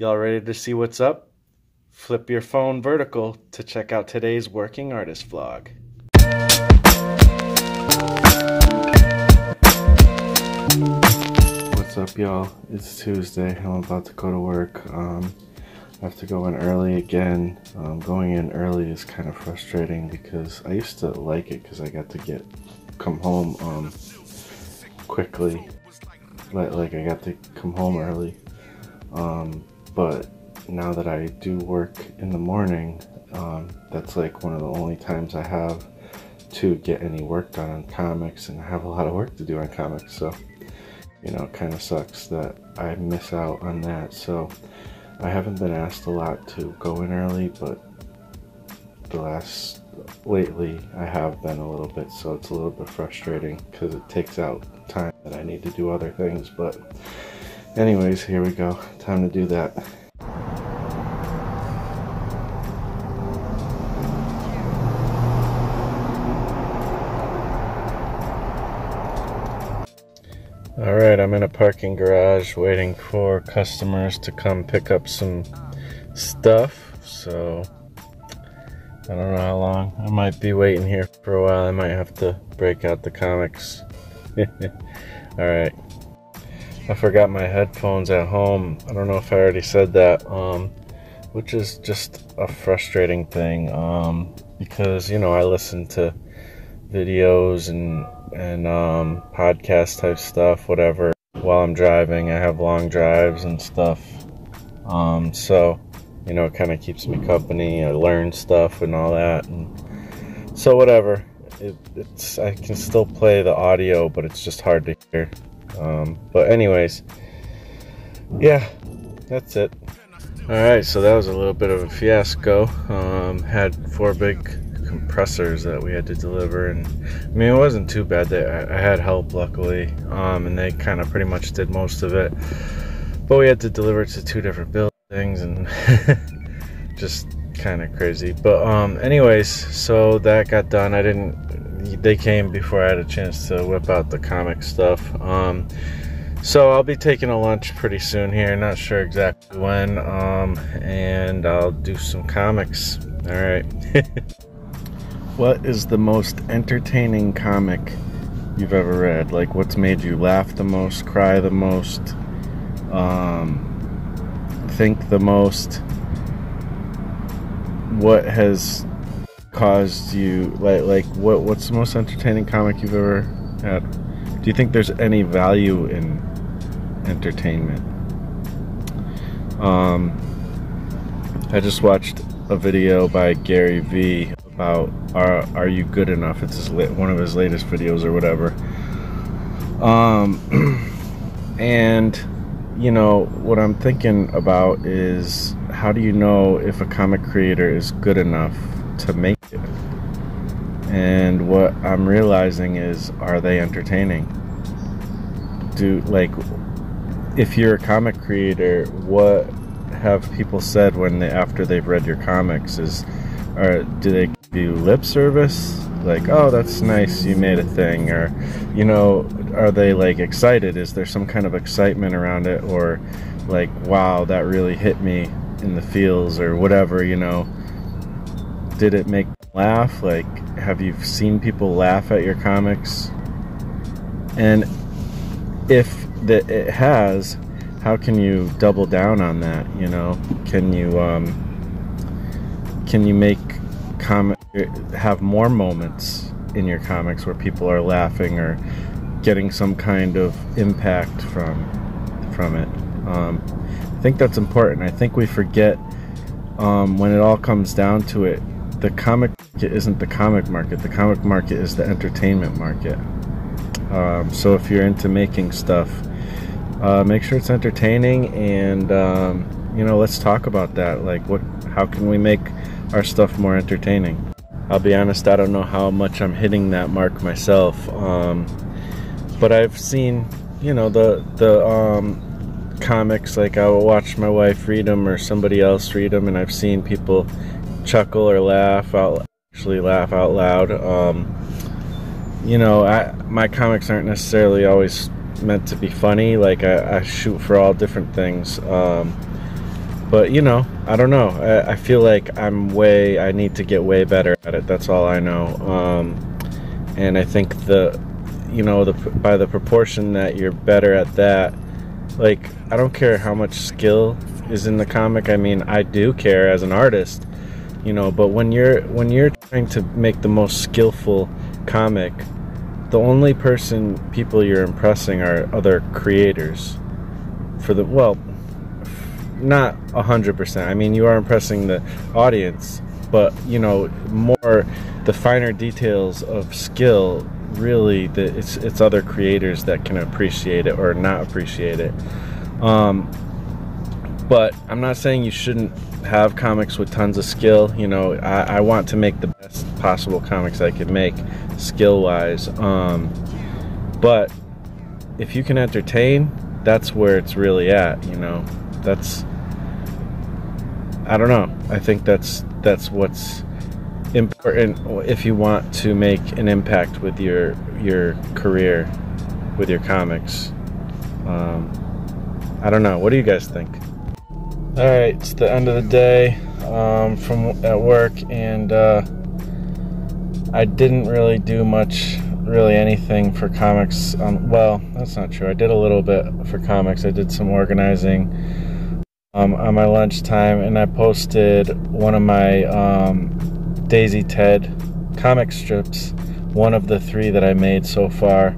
Y'all ready to see what's up? Flip your phone vertical to check out today's working artist vlog. What's up, y'all? It's Tuesday. I'm about to go to work. I have to go in early again. Going in early is kind of frustrating because I used to like it because I got to come home quickly. Like I got to come home early. But now that I do work in the morning, that's like one of the only times I have to get any work done on comics, and I have a lot of work to do on comics, so you know, it kind of sucks that I miss out on that. So I haven't been asked a lot to go in early, but lately I have been a little bit, so it's a little bit frustrating because it takes out time that I need to do other things. But anyways, here we go. Time to do that. Alright, I'm in a parking garage waiting for customers to come pick up some stuff, so I don't know how long. I might be waiting here for a while. I might have to break out the comics. Alright. I forgot my headphones at home. I don't know if I already said that, which is just a frustrating thing, because, you know, I listen to videos and podcast type stuff, whatever, while I'm driving. I have long drives and stuff, so, you know, it kind of keeps me company. I learn stuff and all that, and so whatever. I can still play the audio, but it's just hard to hear. But anyways, yeah, that's it. Alright, so that was a little bit of a fiasco. Had 4 big compressors that we had to deliver, and I mean, it wasn't too bad. I had help, luckily, and they kind of pretty much did most of it, but we had to deliver it to 2 different buildings, and just kind of crazy. But anyways, so that got done. They came before I had a chance to whip out the comic stuff. So I'll be taking a lunch pretty soon here, not sure exactly when, and I'll do some comics. All right. What is the most entertaining comic you've ever read? Like, what's made you laugh the most, cry the most, think the most? What has caused you, what's the most entertaining comic you've ever had? Do you think there's any value in entertainment? I just watched a video by Gary V about Are You Good Enough? It's one of his latest videos or whatever. And you know, what I'm thinking about is, how do you know if a comic creator is good enough to make it? And what I'm realizing is, are they entertaining? If you're a comic creator, what have people said after they've read your comics? Do they give you lip service? Like, oh, that's nice, you made a thing, or, you know, are they like excited? Is there some kind of excitement around it, or like, wow, that really hit me in the feels, or whatever, you know? Did it make them laugh? Like, have you seen people laugh at your comics? And if it has, how can you double down on that? You know, can you have more moments in your comics where people are laughing or getting some kind of impact from it? I think that's important. I think we forget, when it all comes down to it, the comic market isn't the comic market. The comic market is the entertainment market. So if you're into making stuff, make sure it's entertaining, and you know, let's talk about that. Like, how can we make our stuff more entertaining? I'll be honest, I don't know how much I'm hitting that mark myself, but I've seen, you know, the comics, like I will watch my wife read them or somebody else read them, and I've seen people chuckle or actually laugh out loud. You know, my comics aren't necessarily always meant to be funny. Like, I shoot for all different things. But you know, I don't know. I feel like I need to get way better at it. That's all I know. And I think by the proportion that you're better at that, like, I don't care how much skill is in the comic. I mean, I do care as an artist, you know, but when you're trying to make the most skillful comic, the only people you're impressing are other creators. Not 100%. I mean, you are impressing the audience, but you know, more the finer details of skill, really, it's other creators that can appreciate it or not appreciate it. But I'm not saying you shouldn't have comics with tons of skill. You know, I want to make the best possible comics I can make, skill-wise. But if you can entertain, that's where it's really at. You know, I don't know. I think that's what's important if you want to make an impact with your career, with your comics. I don't know. What do you guys think? All right, it's the end of the day from at work, and I didn't really do anything for comics. Well, that's not true. I did a little bit for comics. I did some organizing on my lunchtime, and I posted one of my Daisy Ted comic strips, one of the 3 that I made so far,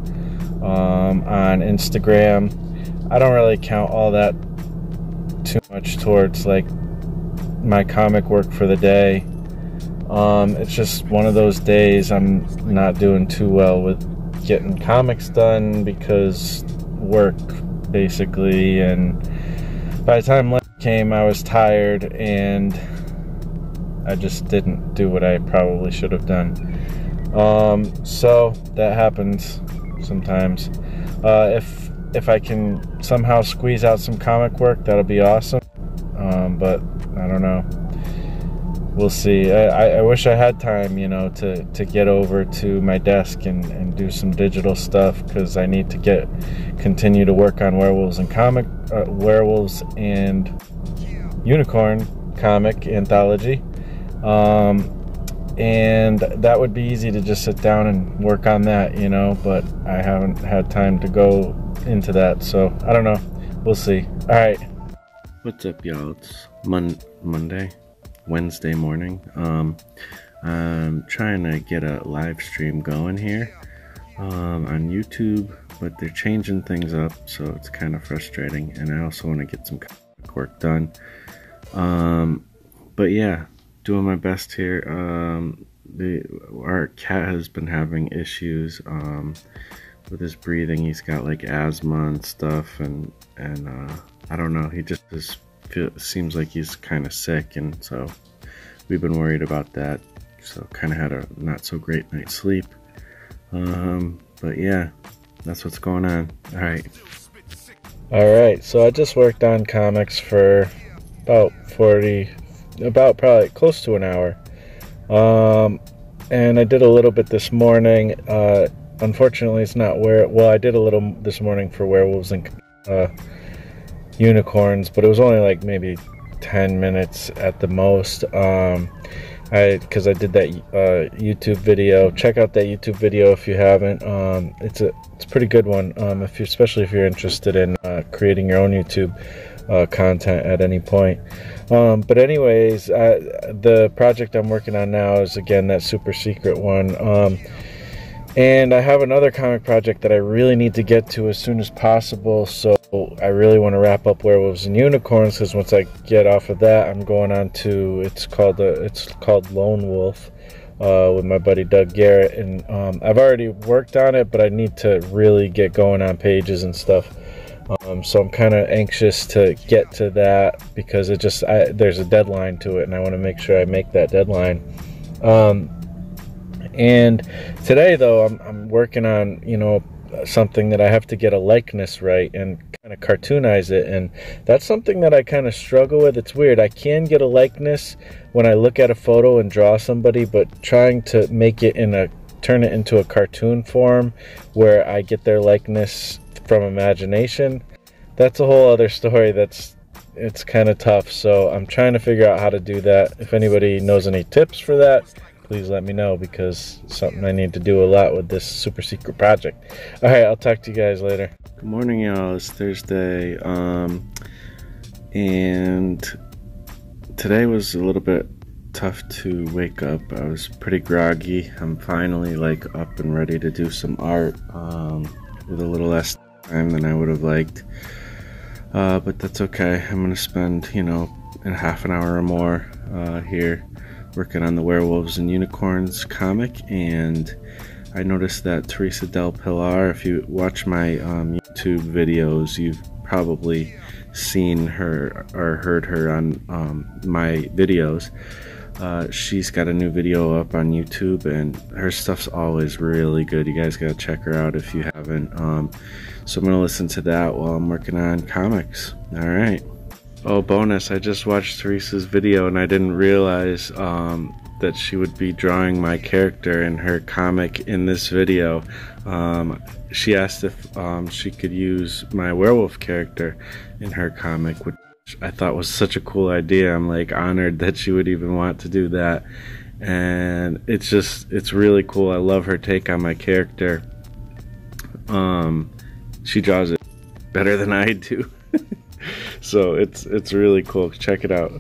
on Instagram. I don't really count all that too much towards like my comic work for the day. It's just one of those days I'm not doing too well with getting comics done because work, basically, and by the time lunch came, I was tired and I just didn't do what I probably should have done. So that happens sometimes. If I can somehow squeeze out some comic work, that'll be awesome. But I don't know. We'll see. I wish I had time, you know, to get over to my desk and do some digital stuff, because I need to continue to work on Werewolves and Unicorn comic anthology. And that would be easy to just sit down and work on that, you know, but I haven't had time to go into that, so I don't know. We'll see. All right. What's up, y'all? It's Wednesday morning. I'm trying to get a live stream going here on YouTube, but they're changing things up, so it's kind of frustrating, and I also want to get some work done. But yeah, doing my best here. Our cat has been having issues with his breathing. He's got like asthma and stuff, and I don't know, he just seems like he's kind of sick, and so we've been worried about that. So kind of had a not so great night's sleep. But yeah, that's what's going on. All right, so I just worked on comics for about probably close to an hour, and I did a little bit this morning. Unfortunately, it's not I did a little this morning for Werewolves and Unicorns, but it was only like maybe 10 minutes at the most. Because I did that YouTube video. Check out that YouTube video if you haven't. It's a pretty good one. Especially if you're interested in creating your own YouTube content at any point. But anyways, the project I'm working on now is, again, that super secret one. And I have another comic project that I really need to get to as soon as possible. So I really want to wrap up Werewolves and Unicorns, because once I get off of that, I'm going on to it's called Lone Wolf with my buddy Doug Garrett, and I've already worked on it, but I need to really get going on pages and stuff. So I'm kind of anxious to get to that, because there's a deadline to it, and I want to make sure I make that deadline. And today, though, I'm working on, you know, something that I have to get a likeness right and kind of cartoonize it, and that's something that I kind of struggle with. It's weird. I can get a likeness when I look at a photo and draw somebody, but trying to make it turn it into a cartoon form where I get their likeness from imagination, that's a whole other story. That's it's kind of tough, so I'm trying to figure out how to do that. If anybody knows any tips for that, please let me know, because it's something I need to do a lot with this super secret project. All right, I'll talk to you guys later. Good morning, y'all. It's Thursday, and today was a little bit tough to wake up. I was pretty groggy. I'm finally like up and ready to do some art with a little less time than I would have liked, but that's okay. I'm gonna spend, you know, a half an hour or more here working on the Werewolves and Unicorns comic. And I noticed that Teresa Del Pilar, if you watch my YouTube videos, you've probably seen her or heard her on my videos. She's got a new video up on YouTube, and her stuff's always really good. You guys gotta check her out if you haven't. So I'm gonna listen to that while I'm working on comics. All right. Oh, bonus, I just watched Teresa's video and I didn't realize that she would be drawing my character in her comic in this video. She asked if she could use my werewolf character in her comic, which I thought was such a cool idea. I'm like honored that she would even want to do that. And it's really cool. I love her take on my character. She draws it better than I do. So it's really cool. Check it out.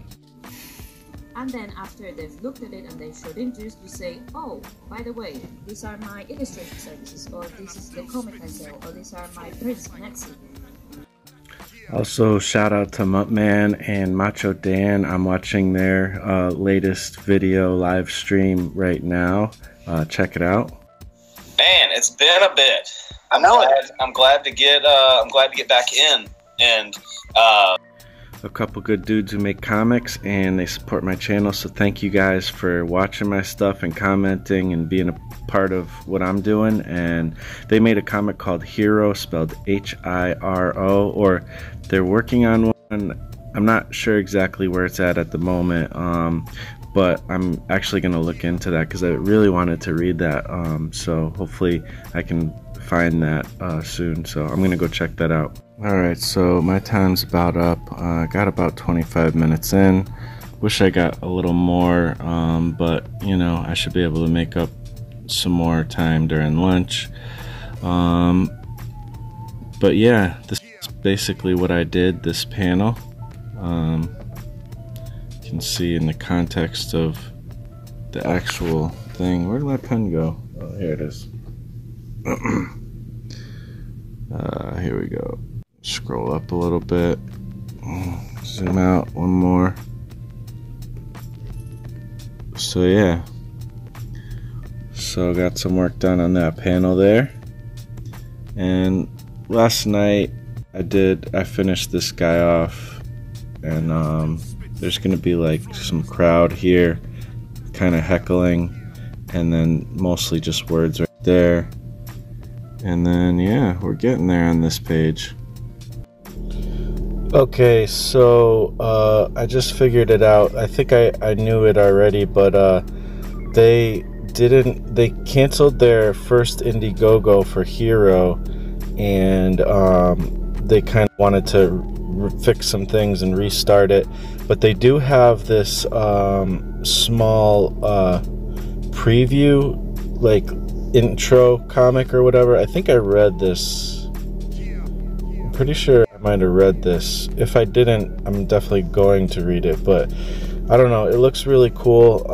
And then after they've looked at it and they showed interest, you say, oh, by the way, these are my illustration services, or this is the comic I sell, or these are my prints on Etsy. Also, shout out to Muttman and Macho Dan. I'm watching their latest video live stream right now. Check it out. Man, it's been a bit. I'm glad to get back in. And a couple good dudes who make comics, and they support my channel, so thank you guys for watching my stuff and commenting and being a part of what I'm doing. And they made a comic called Hero, spelled H-I-R-O, or they're working on one. I'm not sure exactly where it's at the moment, but I'm actually going to look into that because I really wanted to read that, so hopefully I can find that soon. So I'm gonna go check that out. Alright, so my time's about up. Got about 25 minutes in. Wish I got a little more, but you know, I should be able to make up some more time during lunch. But yeah, this is basically what I did, this panel. You can see in the context of the actual thing. Where did my pen go? Oh, here it is. Here we go. Scroll up a little bit. Zoom out one more. So yeah. So got some work done on that panel there. And last night I finished this guy off, and there's gonna be like some crowd here kind of heckling, and then mostly just words right there. And then yeah, we're getting there on this page. Okay, so I just figured it out. I think I knew it already, but they canceled their first Indiegogo for Hero, and they kind of wanted to fix some things and restart it. But they do have this small preview, like intro comic or whatever. I think I read this. I'm pretty sure I might have read this. If I didn't, I'm definitely going to read it, but I don't know, it looks really cool.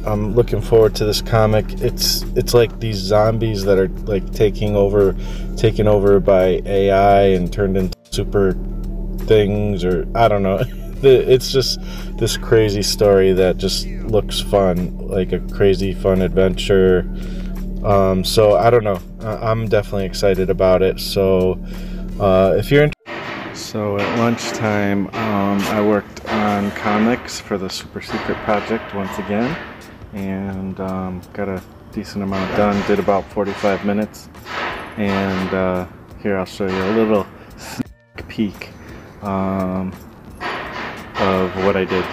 I'm looking forward to this comic. It's like these zombies that are like taken over by AI and turned into super things, or I don't know. It's just this crazy story that just looks fun, like a crazy fun adventure. So I don't know, I'm definitely excited about it. So if you're So at lunchtime, I worked on comics for the super secret project once again, and got a decent amount done. Did about 45 minutes, and here I'll show you a little sneak peek of what I did.